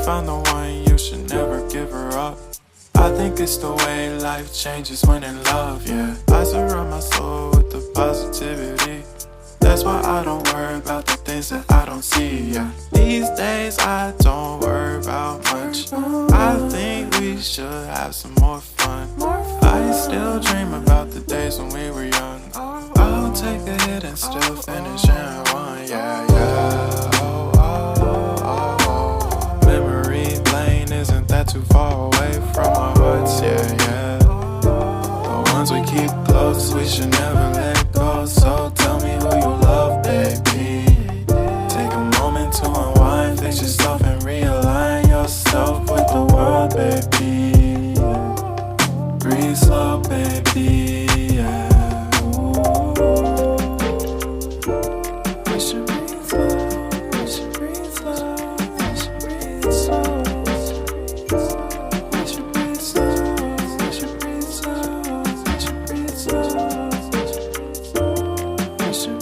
found the one, you should never give her up. I think it's the way life changes when in love, yeah. I surround my soul with the positivity. That's why I don't worry about the things that I don't see, yeah. These days I don't worry about much. I think we should have some more fun. I still dream about the days when we were young. I'll take a hit and still finish in one, yeah, yeah. Oh, oh, oh, oh. Memory lane isn't that too far away from our hearts, yeah, yeah. The ones we keep close, we should never let go. So tell me who you love, baby. Take a moment to unwind, fix yourself and realign yourself with the world, baby. Breathe slow, baby, yeah. We should breathe slow, we should breathe slow, we should breathe slow. We should breathe slow, we should breathe slow, we should breathe slow. We should